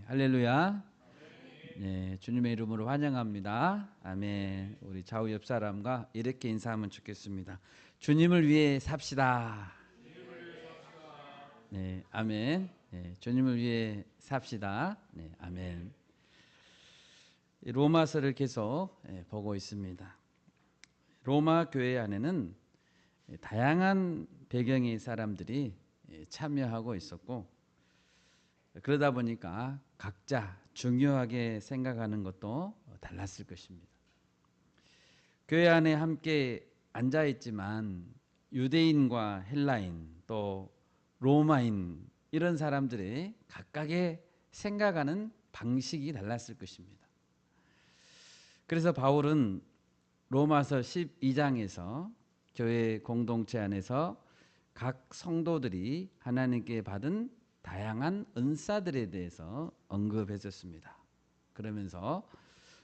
할렐루야. 네, 주님의 이름으로 환영합니다. 아멘. 우리 좌우 옆 사람과 이렇게 인사하면 좋겠습니다. 주님을 위해 삽시다. 네, 아멘. 네, 주님을 위해 삽시다. 네, 아멘. 로마서를 계속 보고 있습니다. 로마 교회 안에는 다양한 배경의 사람들이 참여하고 있었고, 그러다 보니까 각자 중요하게 생각하는 것도 달랐을 것입니다. 교회 안에 함께 앉아 있지만 유대인과 헬라인 또 로마인 이런 사람들의 각각의 생각하는 방식이 달랐을 것입니다. 그래서 바울은 로마서 12장에서 교회 공동체 안에서 각 성도들이 하나님께 받은 다양한 은사들에 대해서 언급했었습니다. 그러면서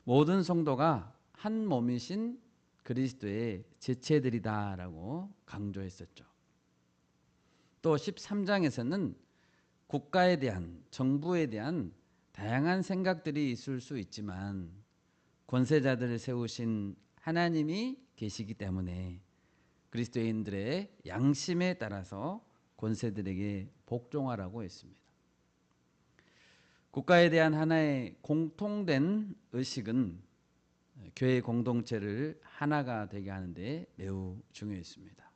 모든 성도가 한 몸이신 그리스도의 지체들이다라고 강조했었죠. 또 13장에서는 국가에 대한, 정부에 대한 다양한 생각들이 있을 수 있지만 권세자들을 세우신 하나님이 계시기 때문에 그리스도인들의 양심에 따라서 권세들에게 복종하라고 했습니다. 국가에 대한 하나의 공통된 의식은 교회 공동체를 하나가 되게 하는데 매우 중요했습니다.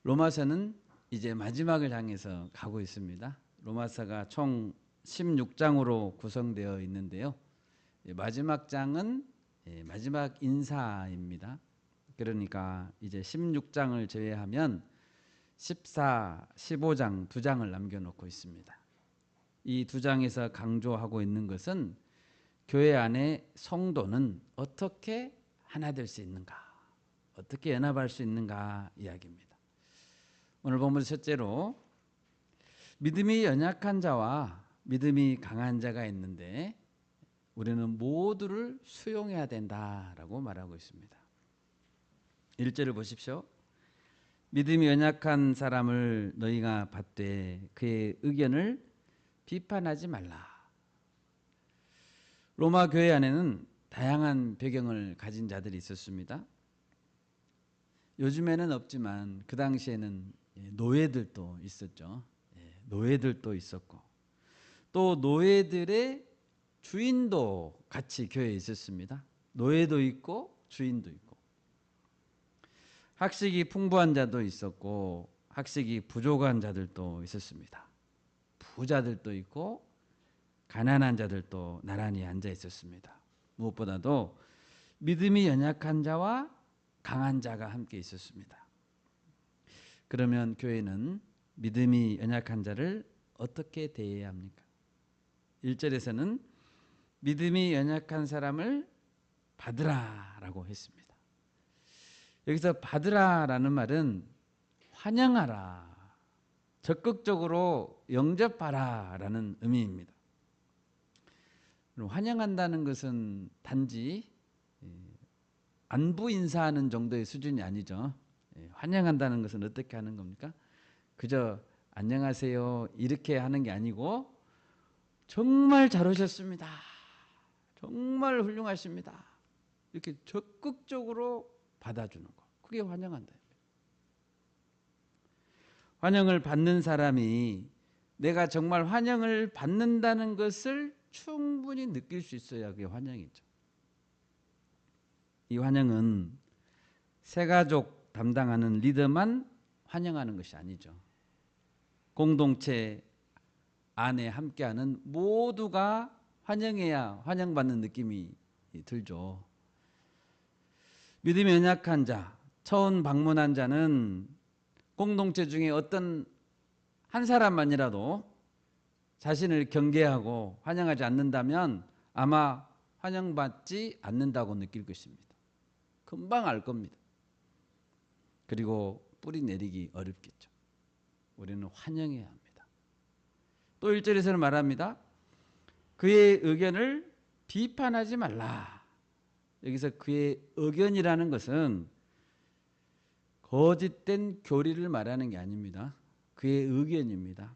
로마서는 이제 마지막을 향해서 가고 있습니다. 로마서가 총 16장으로 구성되어 있는데요. 마지막 장은 마지막 인사입니다. 그러니까 이제 16장을 제외하면 14, 15장 두 장을 남겨놓고 있습니다. 이 두 장에서 강조하고 있는 것은 교회 안에 성도는 어떻게 하나 될 수 있는가, 어떻게 연합할 수 있는가 이야기입니다. 오늘 본문 첫째로 믿음이 연약한 자와 믿음이 강한 자가 있는데 우리는 모두를 수용해야 된다라고 말하고 있습니다. 1절을 보십시오. 믿음이 연약한 사람을 너희가 받되 그의 의견을 비판하지 말라. 로마 교회 안에는 다양한 배경을 가진 자들이 있었습니다. 요즘에는 없지만 그 당시에는 노예들도 있었죠. 노예들도 있었고 또 노예들의 주인도 같이 교회에 있었습니다. 노예도 있고 주인도 있고 학식이 풍부한 자도 있었고 학식이 부족한 자들도 있었습니다. 부자들도 있고 가난한 자들도 나란히 앉아 있었습니다. 무엇보다도 믿음이 연약한 자와 강한 자가 함께 있었습니다. 그러면 교회는 믿음이 연약한 자를 어떻게 대해야 합니까? 1절에서는 믿음이 연약한 사람을 받으라라고 했습니다. 여기서 받으라라는 말은 환영하라, 적극적으로 영접하라라는 의미입니다. 환영한다는 것은 단지 안부 인사하는 정도의 수준이 아니죠. 환영한다는 것은 어떻게 하는 겁니까? 그저 안녕하세요 이렇게 하는 게 아니고 정말 잘 오셨습니다. 정말 훌륭하십니다. 이렇게 적극적으로 받아주는 거. 그게 환영한다. 환영을 받는 사람이 내가 정말 환영을 받는다는 것을 충분히 느낄 수 있어야 그게 환영이죠. 이 환영은 새가족 담당하는 리더만 환영하는 것이 아니죠. 공동체 안에 함께하는 모두가 환영해야 환영받는 느낌이 들죠. 믿음이 연약한 자, 처음 방문한 자는 공동체 중에 어떤 한 사람만이라도 자신을 경계하고 환영하지 않는다면 아마 환영받지 않는다고 느낄 것입니다. 금방 알 겁니다. 그리고 뿌리 내리기 어렵겠죠. 우리는 환영해야 합니다. 또 1절에서는 말합니다. 그의 의견을 비판하지 말라. 여기서 그의 의견이라는 것은 거짓된 교리를 말하는 게 아닙니다. 그의 의견입니다.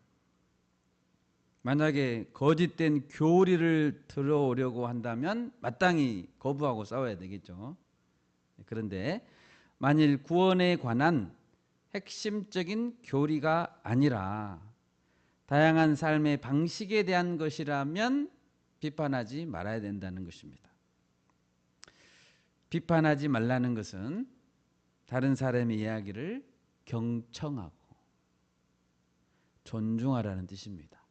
만약에 거짓된 교리를 들어오려고 한다면 마땅히 거부하고 싸워야 되겠죠. 그런데 만일 구원에 관한 핵심적인 교리가 아니라 다양한 삶의 방식에 대한 것이라면 비판하지 말아야 된다는 것입니다. 비판하지 말라는 것은 다른 사람의 이야기를 경청하고 존중하라는 뜻입니다.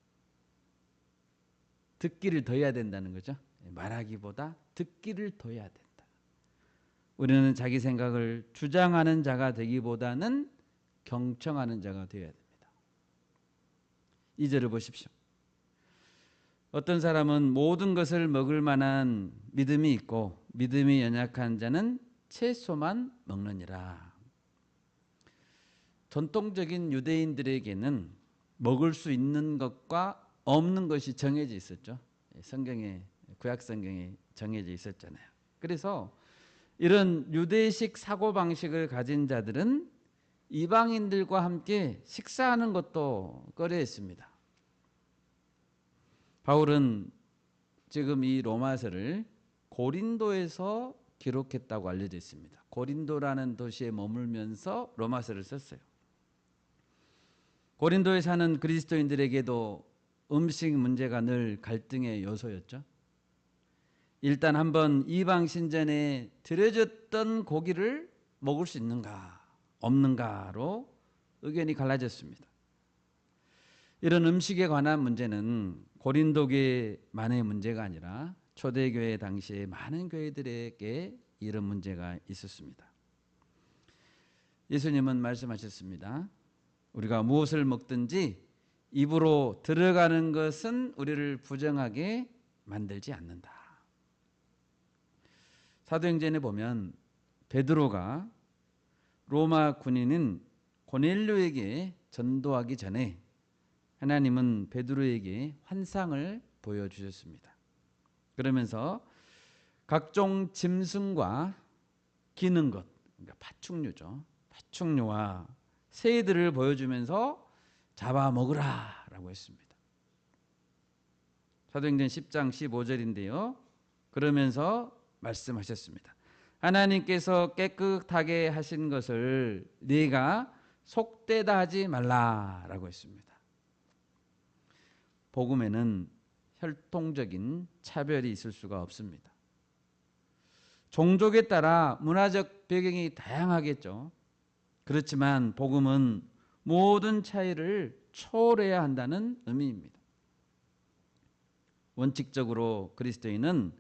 듣기를 더 해야 된다는 거죠. 말하기보다 듣기를 더 해야 된다. 우리는 자기 생각을 주장하는 자가 되기보다는 경청하는 자가 되어야 됩니다. 2절을 보십시오. 어떤 사람은 모든 것을 먹을 만한 믿음이 있고 믿음이 연약한 자는 채소만 먹느니라. 전통적인 유대인들에게는 먹을 수 있는 것과 없는 것이 정해져 있었죠. 성경에, 구약 성경에 정해져 있었잖아요. 그래서 이런 유대식 사고방식을 가진 자들은 이방인들과 함께 식사하는 것도 꺼려했습니다. 바울은 지금 이 로마서를 고린도에서 기록했다고 알려져 있습니다. 고린도라는 도시에 머물면서 로마서를 썼어요. 고린도에 사는 그리스도인들에게도 음식 문제가 늘 갈등의 요소였죠. 일단 한번 이방 신전에 드려졌던 고기를 먹을 수 있는가 없는가로 의견이 갈라졌습니다. 이런 음식에 관한 문제는 고린도교회만의 문제가 아니라 초대교회 당시에 많은 교회들에게 이런 문제가 있었습니다. 예수님은 말씀하셨습니다. 우리가 무엇을 먹든지 입으로 들어가는 것은 우리를 부정하게 만들지 않는다. 사도행전에 보면 베드로가 로마 군인인 고넬료에게 전도하기 전에 하나님은 베드로에게 환상을 보여주셨습니다. 그러면서 각종 짐승과 기는 것, 그러니까 파충류죠. 파충류와 새들을 보여주면서 잡아먹으라 라고 했습니다. 사도행전 10장 15절인데요. 그러면서 말씀하셨습니다. 하나님께서 깨끗하게 하신 것을 네가 속되다 하지 말라라고 했습니다. 복음에는 혈통적인 차별이 있을 수가 없습니다. 종족에 따라 문화적 배경이 다양하겠죠. 그렇지만 복음은 모든 차이를 초월해야 한다는 의미입니다. 원칙적으로 그리스도인은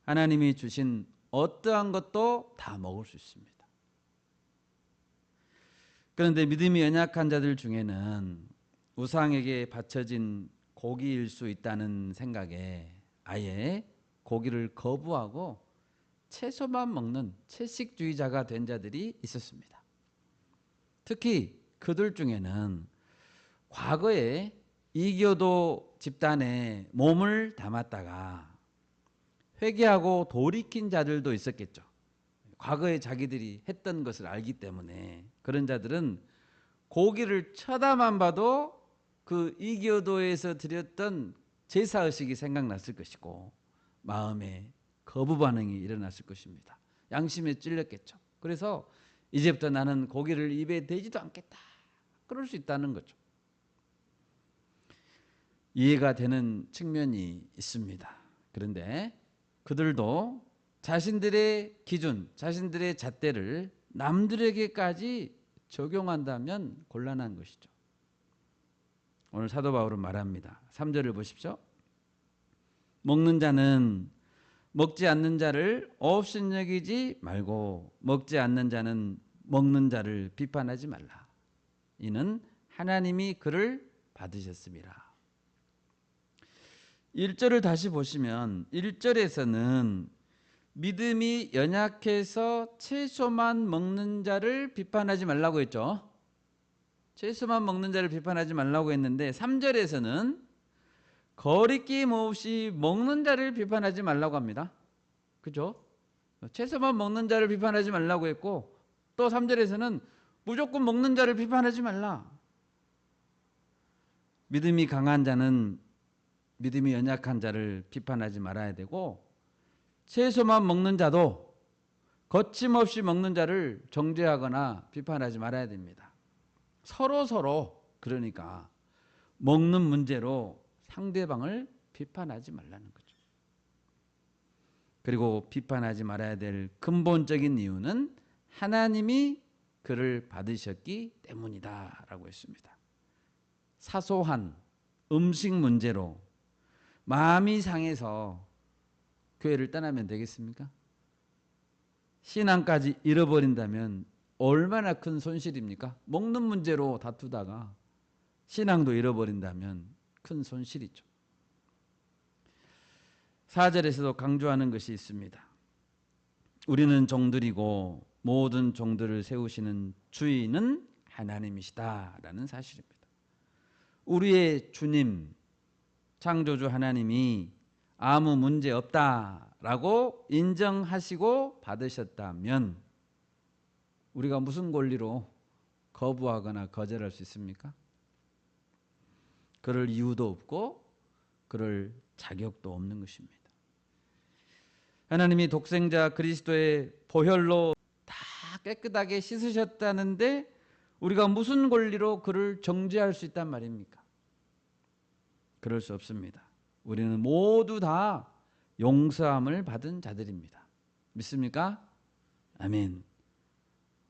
하나님이 주신 어떠한 것도 다 먹을 수 있습니다. 그런데 믿음이 연약한 자들 중에는 우상에게 바쳐진 고기일 수 있다는 생각에 아예 고기를 거부하고 채소만 먹는 채식주의자가 된 자들이 있었습니다. 특히 그들 중에는 과거에 이교도 집단에 몸을 담았다가 회개하고 돌이킨 자들도 있었겠죠. 과거에 자기들이 했던 것을 알기 때문에 그런 자들은 고기를 쳐다만 봐도 그 이교도에서 드렸던 제사의식이 생각났을 것이고 마음에 거부 반응이 일어났을 것입니다. 양심에 찔렸겠죠. 그래서 이제부터 나는 고기를 입에 대지도 않겠다. 그럴 수 있다는 거죠. 이해가 되는 측면이 있습니다. 그런데 그들도 자신들의 기준, 자신들의 잣대를 남들에게까지 적용한다면 곤란한 것이죠. 오늘 사도 바울은 말합니다. 3절을 보십시오. 먹는 자는 먹지 않는 자를 업신여기지 말고 먹지 않는 자는 먹는 자를 비판하지 말라. 이는 하나님이 그를 받으셨습니다. 1절을 다시 보시면 1절에서는 믿음이 연약해서 채소만 먹는 자를 비판하지 말라고 했죠. 채소만 먹는 자를 비판하지 말라고 했는데 3절에서는 거리낌 없이 먹는 자를 비판하지 말라고 합니다. 그죠? 채소만 먹는 자를 비판하지 말라고 했고 또 3절에서는 무조건 먹는 자를 비판하지 말라. 믿음이 강한 자는 믿음이 연약한 자를 비판하지 말아야 되고, 채소만 먹는 자도 거침없이 먹는 자를 정죄하거나 비판하지 말아야 됩니다. 서로 그러니까 먹는 문제로 상대방을 비판하지 말라는 거죠. 그리고 비판하지 말아야 될 근본적인 이유는 하나님이 그를 받으셨기 때문이다라고 했습니다. 사소한 음식 문제로 마음이 상해서 교회를 떠나면 되겠습니까? 신앙까지 잃어버린다면 얼마나 큰 손실입니까? 먹는 문제로 다투다가 신앙도 잃어버린다면 큰 손실이죠. 4절에서도 강조하는 것이 있습니다. 우리는 종들이고 모든 종들을 세우시는 주인은 하나님이시다라는 사실입니다. 우리의 주님, 창조주 하나님이 아무 문제 없다라고 인정하시고 받으셨다면 우리가 무슨 권리로 거부하거나 거절할 수 있습니까? 그럴 이유도 없고 그럴 자격도 없는 것입니다. 하나님이 독생자 그리스도의 보혈로 다 깨끗하게 씻으셨다는데 우리가 무슨 권리로 그를 정죄할 수 있단 말입니까? 그럴 수 없습니다. 우리는 모두 다 용서함을 받은 자들입니다. 믿습니까? 아멘.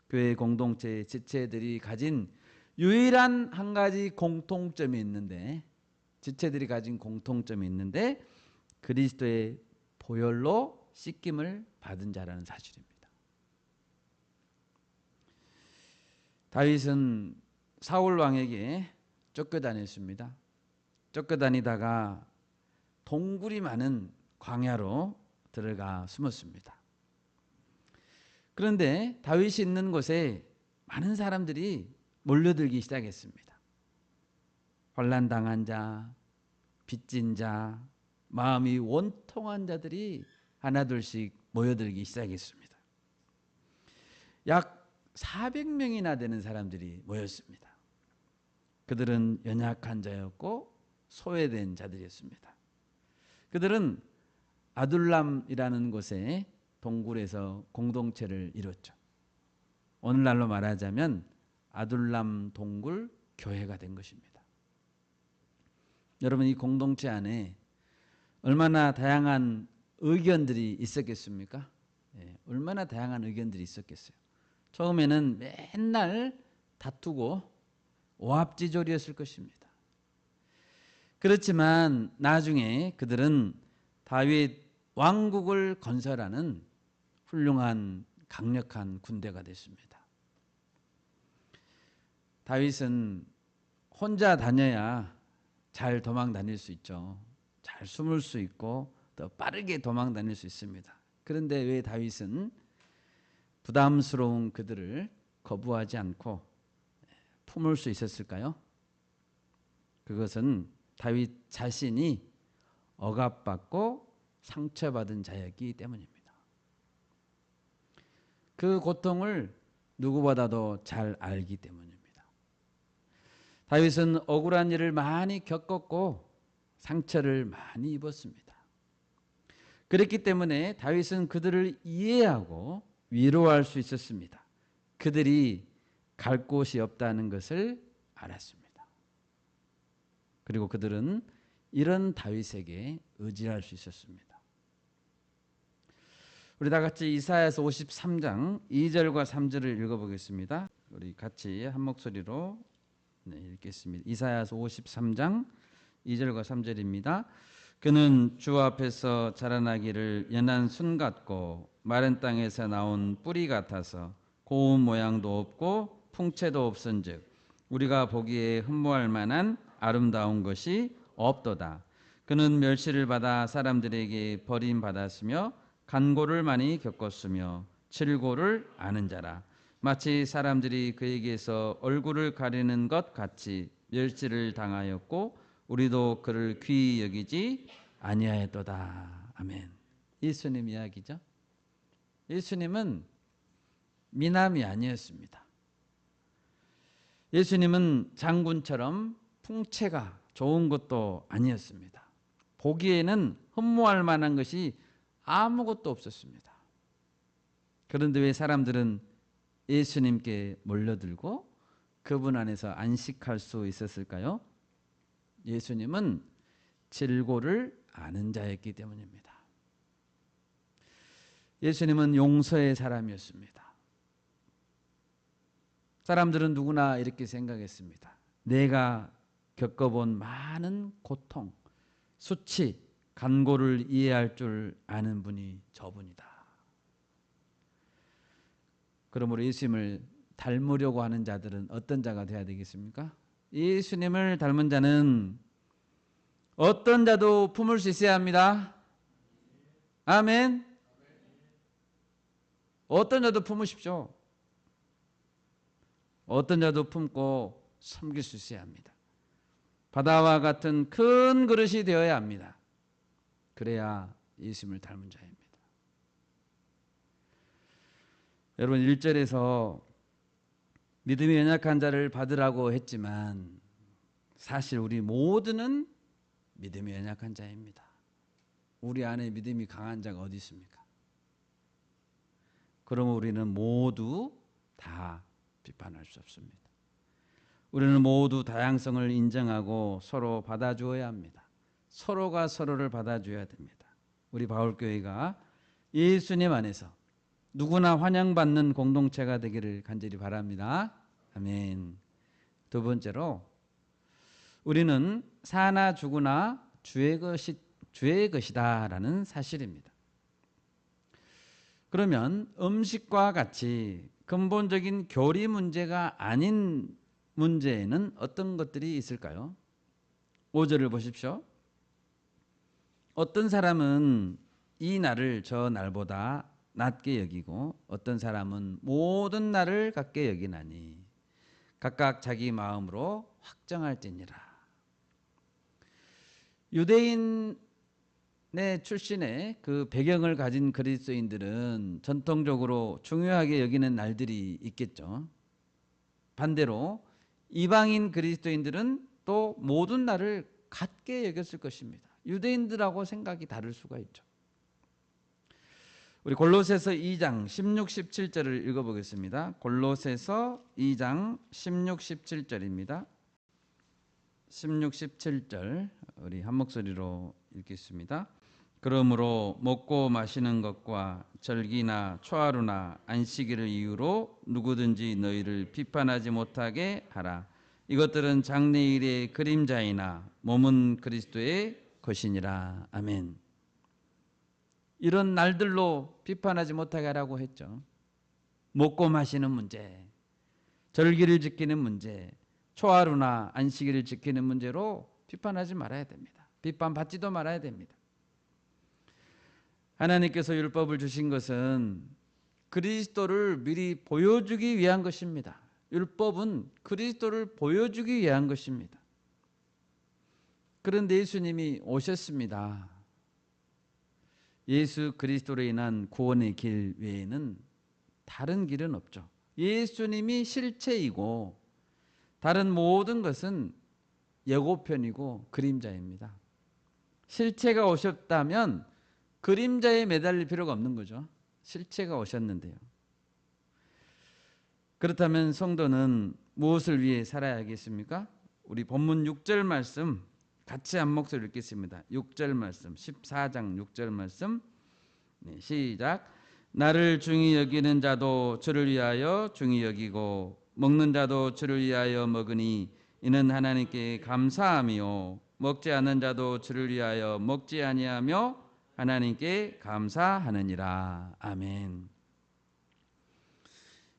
교회 공동체 지체들이 가진 유일한 한 가지 공통점이 있는데, 지체들이 가진 공통점이 있는데 그리스도의 보혈로 씻김을 받은 자라는 사실입니다. 다윗은 사울 왕에게 쫓겨다녔습니다. 쫓겨다니다가 동굴이 많은 광야로 들어가 숨었습니다. 그런데 다윗이 있는 곳에 많은 사람들이 몰려들기 시작했습니다. 환난당한 자, 빚진 자, 마음이 원통한 자들이 하나둘씩 모여들기 시작했습니다. 약 400명이나 되는 사람들이 모였습니다. 그들은 연약한 자였고 소외된 자들이었습니다. 그들은 아둘람이라는 곳에 동굴에서 공동체를 이뤘죠. 오늘날로 말하자면 아둘람 동굴 교회가 된 것입니다. 여러분, 이 공동체 안에 얼마나 다양한 의견들이 있었겠습니까? 얼마나 다양한 의견들이 있었겠어요. 처음에는 맨날 다투고 오합지졸이었을 것입니다. 그렇지만 나중에 그들은 다윗 왕국을 건설하는 훌륭한 강력한 군대가 됐습니다. 다윗은 혼자 다녀야 잘 도망 다닐 수 있죠. 잘 숨을 수 있고 더 빠르게 도망 다닐 수 있습니다. 그런데 왜 다윗은 부담스러운 그들을 거부하지 않고 품을 수 있었을까요? 그것은 다윗 자신이 억압받고 상처받은 자였기 때문입니다. 그 고통을 누구보다도 잘 알기 때문입니다. 다윗은 억울한 일을 많이 겪었고 상처를 많이 입었습니다. 그렇기 때문에 다윗은 그들을 이해하고 위로할 수 있었습니다. 그들이 갈 곳이 없다는 것을 알았습니다. 그리고 그들은 이런 다윗에게 의지할 수 있었습니다. 우리 다 같이 이사야서 53장 2절과 3절을 읽어보겠습니다. 우리 같이 한 목소리로 읽겠습니다. 이사야서 53장 2절과 3절입니다. 그는 주 앞에서 자라나기를 연한 순 같고 마른 땅에서 나온 뿌리 같아서 고운 모양도 없고 풍채도 없은즉 우리가 보기에 흠모할 만한 아름다운 것이 없도다. 그는 멸시를 받아 사람들에게 버림받았으며 간고를 많이 겪었으며 칠고를 아는 자라. 마치 사람들이 그에게서 얼굴을 가리는 것 같이 멸시를 당하였고 우리도 그를 귀히 여기지 아니하였도다. 아멘. 예수님 이야기죠. 예수님은 미남이 아니었습니다. 예수님은 장군처럼 풍채가 좋은 것도 아니었습니다. 보기에는 흠모할 만한 것이 아무것도 없었습니다. 그런데 왜 사람들은 예수님께 몰려들고 그분 안에서 안식할 수 있었을까요? 예수님은 질고를 아는 자였기 때문입니다. 예수님은 용서의 사람이었습니다. 사람들은 누구나 이렇게 생각했습니다. 내가 겪어본 많은 고통, 수치, 간고를 이해할 줄 아는 분이 저분이다. 그러므로 예수님을 닮으려고 하는 자들은 어떤 자가 되어야 되겠습니까? 예수님을 닮은 자는 어떤 자도 품을 수 있어야 합니다. 아멘. 어떤 자도 품으십시오. 어떤 자도 품고 섬길 수 있어야 합니다. 바다와 같은 큰 그릇이 되어야 합니다. 그래야 예수님을 닮은 자입니다. 여러분 1절에서 믿음이 연약한 자를 받으라고 했지만 사실 우리 모두는 믿음이 연약한 자입니다. 우리 안에 믿음이 강한 자가 어디 있습니까? 그러면 우리는 모두 다 비판할 수 없습니다. 우리는 모두 다양성을 인정하고 서로 받아주어야 합니다. 서로가 서로를 받아줘야 됩니다. 우리 바울교회가 예수님 안에서 누구나 환영받는 공동체가 되기를 간절히 바랍니다. 아멘. 두 번째로 우리는 사나 죽으나 주의 것이다라는 사실입니다. 그러면 음식과 같이 근본적인 교리 문제가 아닌 문제에는 어떤 것들이 있을까요? 5절을 보십시오. 어떤 사람은 이 날을 저 날보다 낮게 여기고 어떤 사람은 모든 날을 같게 여기나니 각각 자기 마음으로 확정할지니라. 유대인의 출신의 그 배경을 가진 그리스도인들은 전통적으로 중요하게 여기는 날들이 있겠죠. 반대로 이방인 그리스도인들은 또 모든 날을 같게 여겼을 것입니다. 유대인들하고 생각이 다를 수가 있죠. 우리 골로새서 2장 16, 17절을 읽어보겠습니다. 골로새서 2장 16, 17절입니다. 16, 17절 우리 한 목소리로 읽겠습니다. 그러므로 먹고 마시는 것과 절기나 초하루나 안식일을 이유로 누구든지 너희를 비판하지 못하게 하라. 이것들은 장래일의 그림자이나 몸은 그리스도의 것이니라. 아멘. 이런 날들로 비판하지 못하게 하라고 했죠. 먹고 마시는 문제, 절기를 지키는 문제, 초하루나 안식일을 지키는 문제로 비판하지 말아야 됩니다. 비판받지도 말아야 됩니다. 하나님께서 율법을 주신 것은 그리스도를 미리 보여주기 위한 것입니다. 율법은 그리스도를 보여주기 위한 것입니다. 그런데 예수님이 오셨습니다. 예수 그리스도로 인한 구원의 길 외에는 다른 길은 없죠. 예수님이 실체이고 다른 모든 것은 예고편이고 그림자입니다. 실체가 오셨다면 그림자에 매달릴 필요가 없는 거죠. 실체가 오셨는데요. 그렇다면 성도는 무엇을 위해 살아야겠습니까? 우리 본문 6절 말씀 같이 한 목소리 읽겠습니다. 6절 말씀 14장 6절 말씀 시작. 나를 중히 여기는 자도 주를 위하여 중히 여기고 먹는 자도 주를 위하여 먹으니 이는 하나님께 감사함이요 먹지 않는 자도 주를 위하여 먹지 아니하며 하나님께 감사하느니라. 아멘.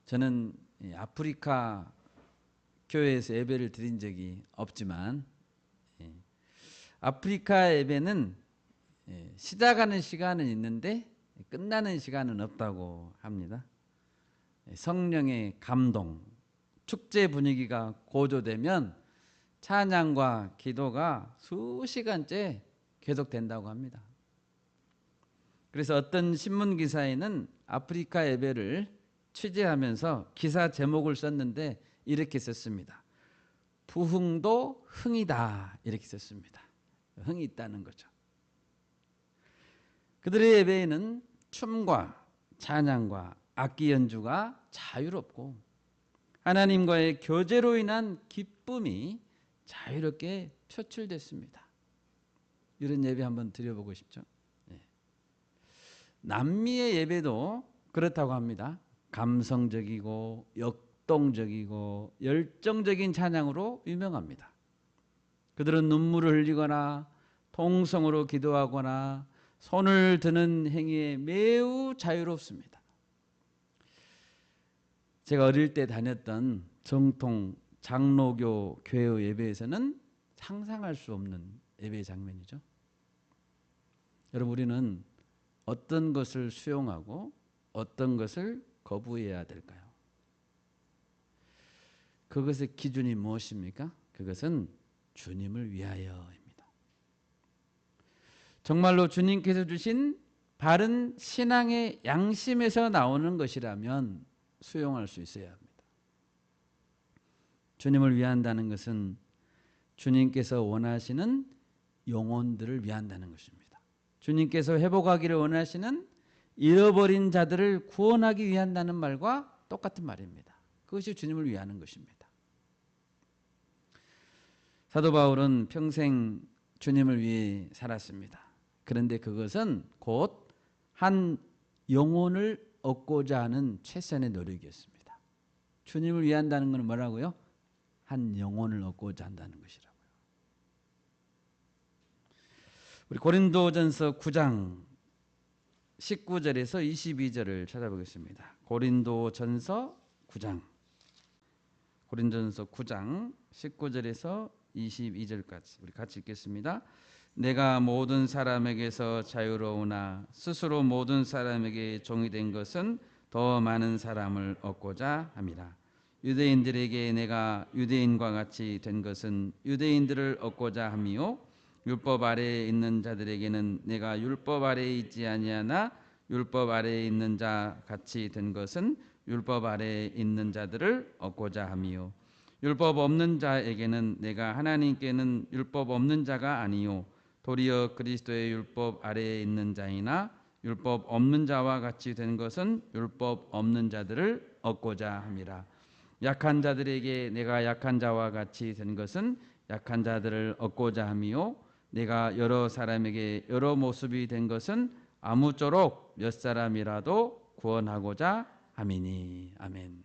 저는 아프리카 교회에서 예배를 드린 적이 없지만 아프리카 예배는 시작하는 시간은 있는데 끝나는 시간은 없다고 합니다. 성령의 감동, 축제 분위기가 고조되면 찬양과 기도가 수시간째 계속된다고 합니다. 그래서 어떤 신문 기사에는 아프리카 예배를 취재하면서 기사 제목을 썼는데 이렇게 썼습니다. 부흥도 흥이다 이렇게 썼습니다. 흥이 있다는 거죠. 그들의 예배에는 춤과 찬양과 악기 연주가 자유롭고 하나님과의 교제로 인한 기쁨이 자유롭게 표출됐습니다. 이런 예배 한번 드려보고 싶죠. 남미의 예배도 그렇다고 합니다. 감성적이고 역동적이고 열정적인 찬양으로 유명합니다. 그들은 눈물을 흘리거나 통성으로 기도하거나 손을 드는 행위에 매우 자유롭습니다. 제가 어릴 때 다녔던 정통 장로교 교회의 예배에서는 상상할 수 없는 예배 장면이죠. 여러분, 우리는 어떤 것을 수용하고 어떤 것을 거부해야 될까요? 그것의 기준이 무엇입니까? 그것은 주님을 위하여입니다. 정말로 주님께서 주신 바른 신앙의 양심에서 나오는 것이라면 수용할 수 있어야 합니다. 주님을 위한다는 것은 주님께서 원하시는 영혼들을 위한다는 것입니다. 주님께서 회복하기를 원하시는 잃어버린 자들을 구원하기 위한다는 말과 똑같은 말입니다. 그것이 주님을 위하는 것입니다. 사도 바울은 평생 주님을 위해 살았습니다. 그런데 그것은 곧 한 영혼을 얻고자 하는 최선의 노력이었습니다. 주님을 위한다는 것은 뭐라고요? 한 영혼을 얻고자 한다는 것이라고요. 우리 고린도전서 9장 19절에서 22절을 찾아보겠습니다. 고린도전서 9장 19절에서 22절까지 우리 같이 읽겠습니다. 내가 모든 사람에게서 자유로우나 스스로 모든 사람에게 종이 된 것은 더 많은 사람을 얻고자 함이라. 유대인들에게 내가 유대인과 같이 된 것은 유대인들을 얻고자 함이요 율법 아래에 있는 자들에게는 내가 율법 아래에 있지 아니하나 율법 아래에 있는 자 같이 된 것은 율법 아래에 있는 자들을 얻고자 함이요 율법 없는 자에게는 내가 하나님께는 율법 없는 자가 아니요 도리어 그리스도의 율법 아래에 있는 자이나 율법 없는 자와 같이 된 것은 율법 없는 자들을 얻고자 함이라. 약한 자들에게 내가 약한 자와 같이 된 것은 약한 자들을 얻고자 함이요 내가 여러 사람에게 여러 모습이 된 것은 아무쪼록 몇 사람이라도 구원하고자 함이니. 아멘.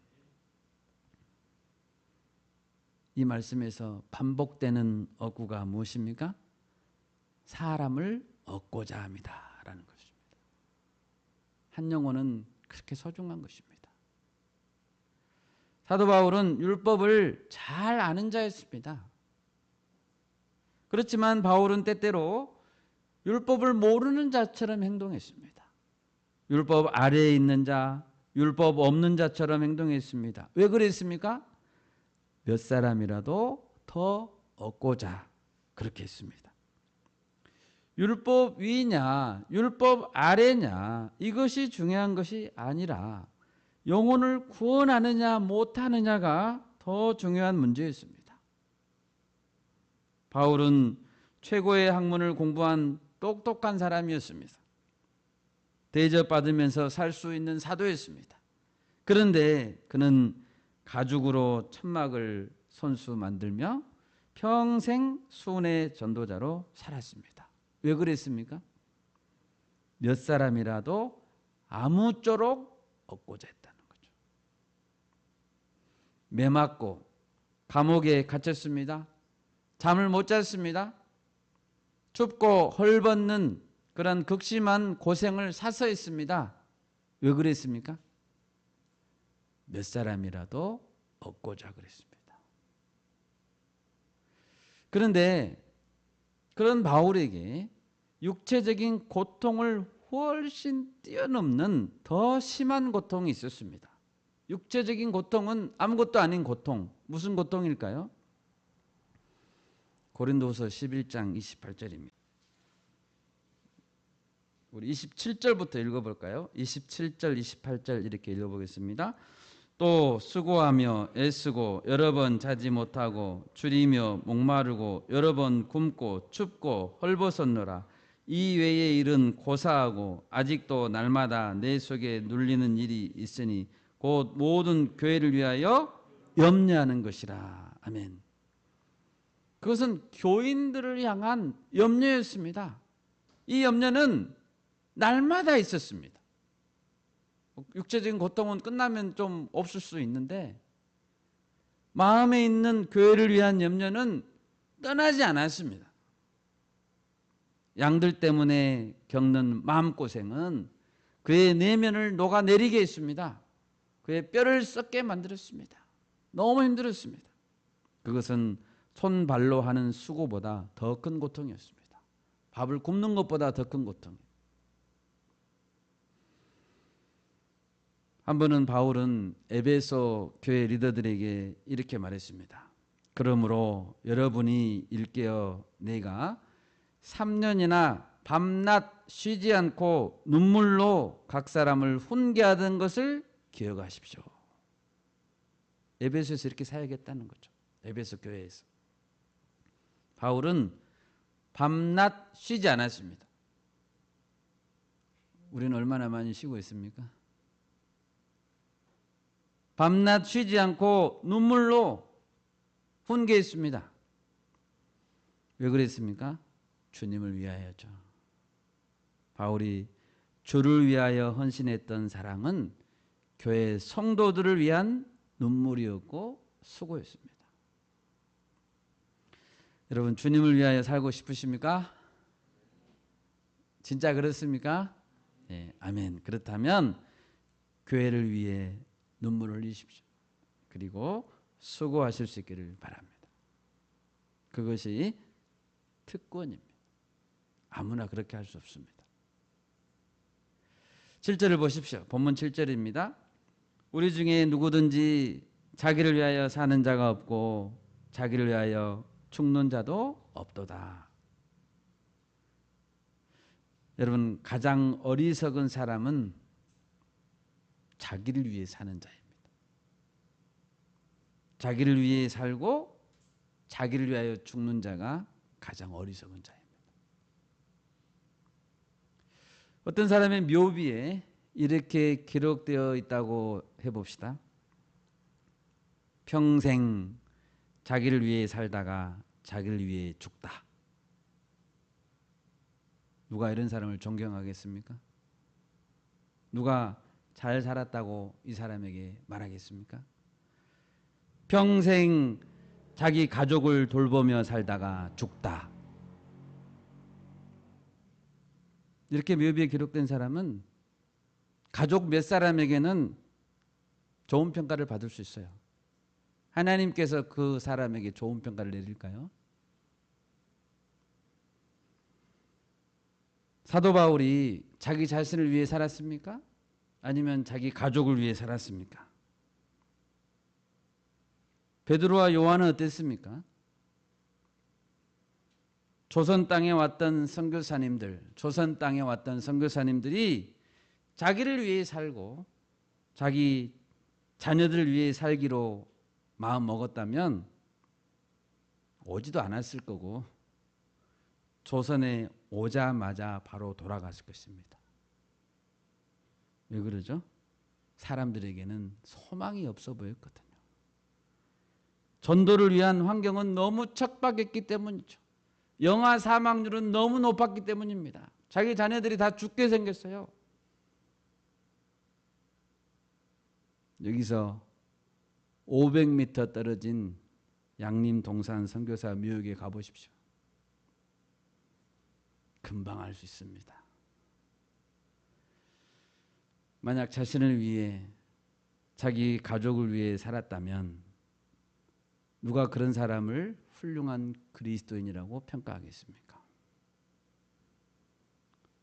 이 말씀에서 반복되는 어구가 무엇입니까? 사람을 얻고자 합니다 라는 것입니다. 한 영혼은 그렇게 소중한 것입니다. 사도 바울은 율법을 잘 아는 자였습니다. 그렇지만 바울은 때때로 율법을 모르는 자처럼 행동했습니다. 율법 아래에 있는 자, 율법 없는 자처럼 행동했습니다. 왜 그랬습니까? 몇 사람이라도 더 얻고자 그렇게 했습니다. 율법 위냐, 율법 아래냐 이것이 중요한 것이 아니라 영혼을 구원하느냐 못하느냐가 더 중요한 문제였습니다. 바울은 최고의 학문을 공부한 똑똑한 사람이었습니다. 대접받으면서 살 수 있는 사도였습니다. 그런데 그는 가죽으로 천막을 손수 만들며 평생 순회 전도자로 살았습니다. 왜 그랬습니까? 몇 사람이라도 아무쪼록 얻고자 했다는 거죠. 매맞고 감옥에 갇혔습니다. 잠을 못 잤습니다. 춥고 헐벗는 그런 극심한 고생을 사서 했습니다. 왜 그랬습니까? 몇 사람이라도 얻고자 그랬습니다. 그런데 그런 바울에게 육체적인 고통을 훨씬 뛰어넘는 더 심한 고통이 있었습니다. 육체적인 고통은 아무것도 아닌 고통. 무슨 고통일까요? 고린도서 11장 28절입니다. 우리 27절부터 읽어볼까요? 27절, 28절 이렇게 읽어보겠습니다. 또 수고하며 애쓰고 여러 번 자지 못하고 줄이며 목마르고 여러 번 굶고 춥고 헐벗었노라. 이 외의 일은 고사하고 아직도 날마다 내 속에 눌리는 일이 있으니 곧 모든 교회를 위하여 염려하는 것이라. 아멘. 그것은 교인들을 향한 염려였습니다. 이 염려는 날마다 있었습니다. 육체적인 고통은 끝나면 좀 없을 수 있는데 마음에 있는 교회를 위한 염려는 떠나지 않았습니다. 양들 때문에 겪는 마음고생은 그의 내면을 녹아내리게 했습니다. 그의 뼈를 썩게 만들었습니다. 너무 힘들었습니다. 그것은 손발로 하는 수고보다 더 큰 고통이었습니다. 밥을 굽는 것보다 더 큰 고통이에요. 한 번은 바울은 에베소 교회 리더들에게 이렇게 말했습니다. 그러므로 여러분이 일깨어 내가 3년이나 밤낮 쉬지 않고 눈물로 각 사람을 훈계하던 것을 기억하십시오. 에베소에서 이렇게 사역했다는 거죠. 에베소 교회에서. 바울은 밤낮 쉬지 않았습니다. 우리는 얼마나 많이 쉬고 있습니까? 밤낮 쉬지 않고 눈물로 훈계했습니다. 왜 그랬습니까? 주님을 위하여죠. 바울이 주를 위하여 헌신했던 사랑은 교회 성도들을 위한 눈물이었고 수고였습니다. 여러분, 주님을 위하여 살고 싶으십니까? 진짜 그렇습니까? 네, 아멘. 그렇다면 교회를 위해 눈물을 흘리십시오. 그리고 수고하실 수 있기를 바랍니다. 그것이 특권입니다. 아무나 그렇게 할 수 없습니다. 7절을 보십시오. 본문 7절입니다. 우리 중에 누구든지 자기를 위하여 사는 자가 없고 자기를 위하여 죽는 자도 없도다. 여러분, 가장 어리석은 사람은 자기를 위해 사는 자입니다. 자기를 위해 살고 자기를 위하여 죽는 자가 가장 어리석은 자입니다. 어떤 사람의 묘비에 이렇게 기록되어 있다고 해봅시다. 평생 자기를 위해 살다가 자기를 위해 죽다. 누가 이런 사람을 존경하겠습니까? 누가 잘 살았다고 이 사람에게 말하겠습니까? 평생 자기 가족을 돌보며 살다가 죽다. 이렇게 묘비에 기록된 사람은 가족 몇 사람에게는 좋은 평가를 받을 수 있어요. 하나님께서 그 사람에게 좋은 평가를 내릴까요? 사도 바울이 자기 자신을 위해 살았습니까? 아니면 자기 가족을 위해 살았습니까? 베드로와 요한은 어땠습니까? 조선 땅에 왔던 선교사님들이 자기를 위해 살고 자기 자녀들을 위해 살기로 마음 먹었다면 오지도 않았을 거고 조선에 오자마자 바로 돌아갔을 것입니다. 왜 그러죠? 사람들에게는 소망이 없어 보였거든요. 전도를 위한 환경은 너무 척박했기 때문이죠. 영아 사망률은 너무 높았기 때문입니다. 자기 자녀들이 다 죽게 생겼어요. 여기서 500m 떨어진 양림 동산 선교사 묘역에 가보십시오. 금방 알 수 있습니다. 만약 자신을 위해 자기 가족을 위해 살았다면 누가 그런 사람을 훌륭한 그리스도인이라고 평가하겠습니까?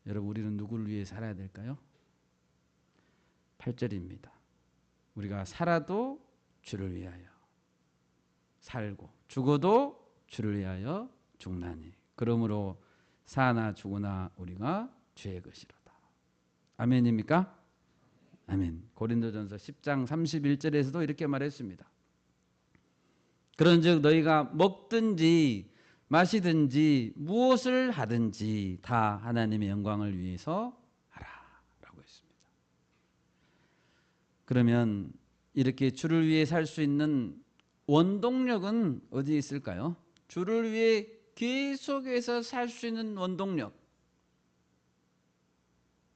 여러분, 우리는 누구를 위해 살아야 될까요? 8절입니다. 우리가 살아도 주를 위하여 살고 죽어도 주를 위하여 죽나니 그러므로 사나 죽으나 우리가 주의 것이로다. 아멘입니까? 아멘. 고린도전서 10장 31절에서도 이렇게 말했습니다. 그런즉 너희가 먹든지 마시든지 무엇을 하든지 다 하나님의 영광을 위해서 하라라고 했습니다. 그러면 이렇게 주를 위해 살 수 있는 원동력은 어디에 있을까요? 주를 위해 계속해서 살 수 있는 원동력.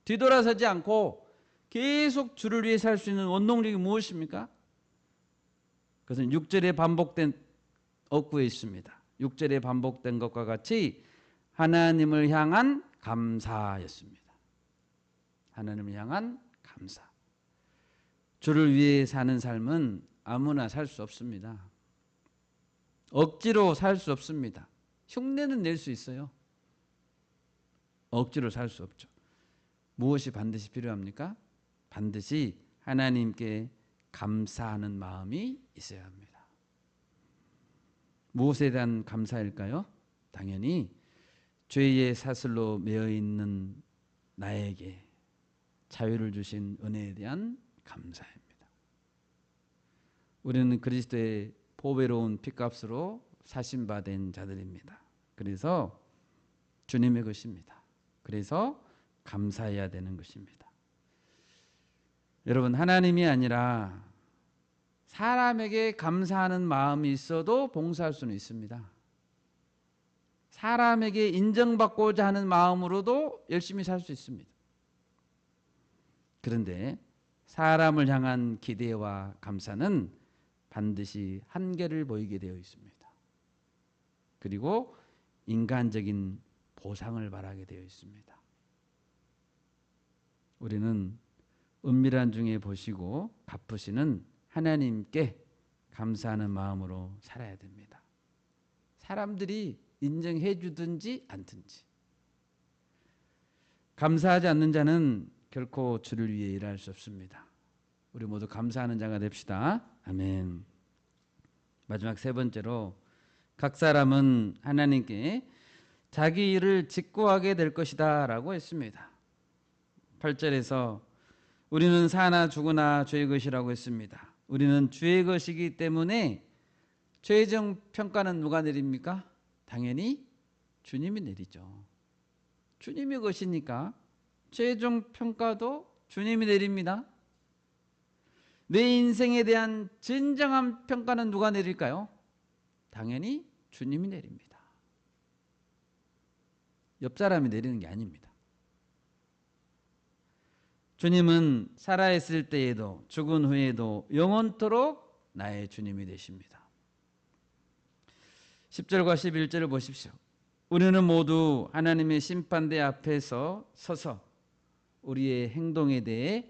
뒤돌아서지 않고 계속 주를 위해 살 수 있는 원동력이 무엇입니까? 그것은 6절에 반복된 어구에 있습니다. 6절에 반복된 것과 같이 하나님을 향한 감사였습니다. 하나님을 향한 감사. 주를 위해 사는 삶은 아무나 살 수 없습니다. 억지로 살 수 없습니다. 흉내는 낼 수 있어요. 억지로 살 수 없죠. 무엇이 반드시 필요합니까? 반드시 하나님께 감사하는 마음이 있어야 합니다. 무엇에 대한 감사일까요? 당연히 죄의 사슬로 매여 있는 나에게 자유를 주신 은혜에 대한 감사입니다. 우리는 그리스도의 보배로운 피값으로 사심받은 자들입니다. 그래서 주님의 것입니다. 그래서 감사해야 되는 것입니다. 여러분, 하나님이 아니라 사람에게 감사하는 마음이 있어도 봉사할 수는 있습니다. 사람에게 인정받고자 하는 마음으로도 열심히 살 수 있습니다. 그런데 사람을 향한 기대와 감사는 반드시 한계를 보이게 되어 있습니다. 그리고 인간적인 보상을 바라게 되어 있습니다. 우리는 은밀한 중에 보시고 갚으시는 하나님께 감사하는 마음으로 살아야 됩니다. 사람들이 인정해 주든지 않든지. 감사하지 않는 자는 결코 주를 위해 일할 수 없습니다. 우리 모두 감사하는 자가 됩시다. 아멘. 마지막 세 번째로 각 사람은 하나님께 자기 일을 직고하게 될 것이다 라고 했습니다. 8절에서 우리는 사나 죽으나 주의 것이라고 했습니다. 우리는 주의 것이기 때문에 최종 평가는 누가 내립니까? 당연히 주님이 내리죠. 주님의 것이니까 최종 평가도 주님이 내립니다. 내 인생에 대한 진정한 평가는 누가 내릴까요? 당연히 주님이 내립니다. 옆 사람이 내리는 게 아닙니다. 주님은 살아있을 때에도 죽은 후에도 영원토록 나의 주님이 되십니다. 10절과 11절을 보십시오. 우리는 모두 하나님의 심판대 앞에서 서서 우리의 행동에 대해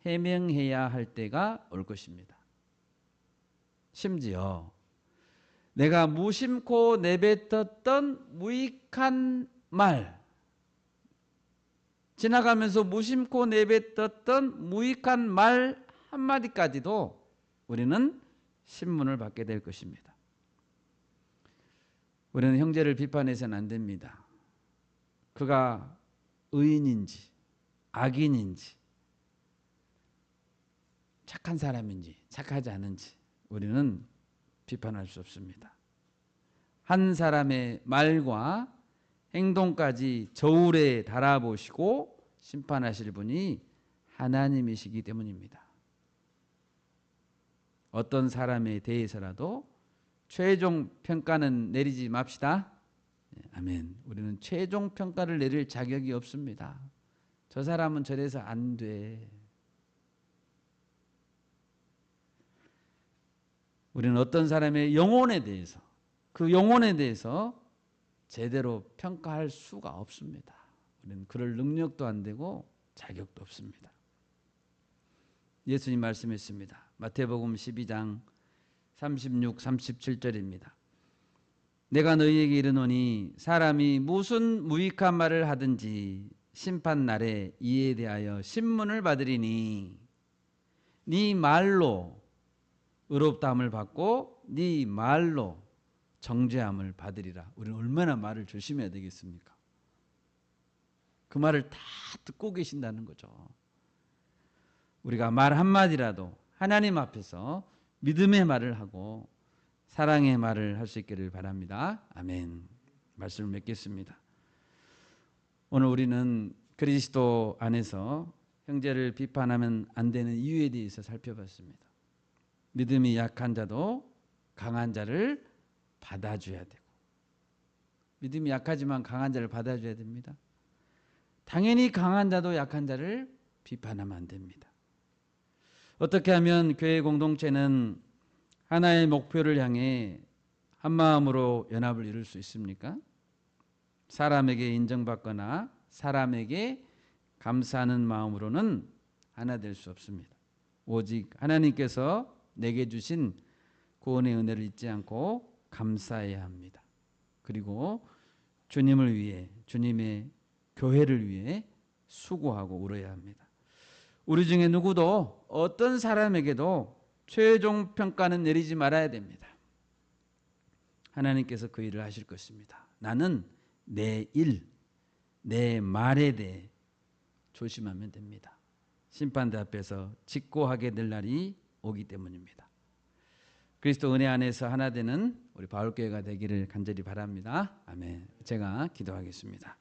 해명해야 할 때가 올 것입니다. 심지어 내가 무심코 내뱉었던 무익한 말, 지나가면서 무심코 내뱉었던 무익한 말 한마디까지도 우리는 신문을 받게 될 것입니다. 우리는 형제를 비판해서는 안 됩니다. 그가 의인인지 악인인지 착한 사람인지 착하지 않은지 우리는 비판할 수 없습니다. 한 사람의 말과 행동까지 저울에 달아보시고 심판하실 분이 하나님이시기 때문입니다. 어떤 사람에 대해서라도 최종 평가는 내리지 맙시다. 아멘. 우리는 최종 평가를 내릴 자격이 없습니다. 저 사람은 저래서 안 돼. 우리는 어떤 사람의 영혼에 대해서 그 영혼에 대해서 제대로 평가할 수가 없습니다. 우리는 그럴 능력도 안 되고 자격도 없습니다. 예수님 말씀했습니다. 마태복음 12장 36, 37절입니다. 내가 너희에게 이르노니 사람이 무슨 무익한 말을 하든지 심판날에 이에 대하여 신문을 받으리니 네 말로 의롭다함을 받고 네 말로 정죄함을 받으리라. 우리는 얼마나 말을 조심해야 되겠습니까? 그 말을 다 듣고 계신다는 거죠. 우리가 말 한마디라도 하나님 앞에서 믿음의 말을 하고 사랑의 말을 할 수 있기를 바랍니다. 아멘. 말씀을 맺겠습니다. 오늘 우리는 그리스도 안에서 형제를 비판하면 안 되는 이유에 대해서 살펴봤습니다. 믿음이 약한 자도 강한 자를 받아줘야 되고, 믿음이 약하지만 강한 자를 받아줘야 됩니다. 당연히 강한 자도 약한 자를 비판하면 안 됩니다. 어떻게 하면 교회 공동체는 하나의 목표를 향해 한 마음으로 연합을 이룰 수 있습니까? 사람에게 인정받거나 사람에게 감사하는 마음으로는 하나 될 수 없습니다. 오직 하나님께서 내게 주신 구원의 은혜를 잊지 않고 감사해야 합니다. 그리고 주님을 위해, 주님의 교회를 위해 수고하고 울어야 합니다. 우리 중에 누구도 어떤 사람에게도 최종 평가는 내리지 말아야 됩니다. 하나님께서 그 일을 하실 것입니다. 나는 내 일, 내 말에 대해 조심하면 됩니다. 심판대 앞에서 직고하게 될 날이 오기 때문입니다. 그리스도 은혜 안에서 하나 되는 우리 바울교회가 되기를 간절히 바랍니다. 아멘. 제가 기도하겠습니다.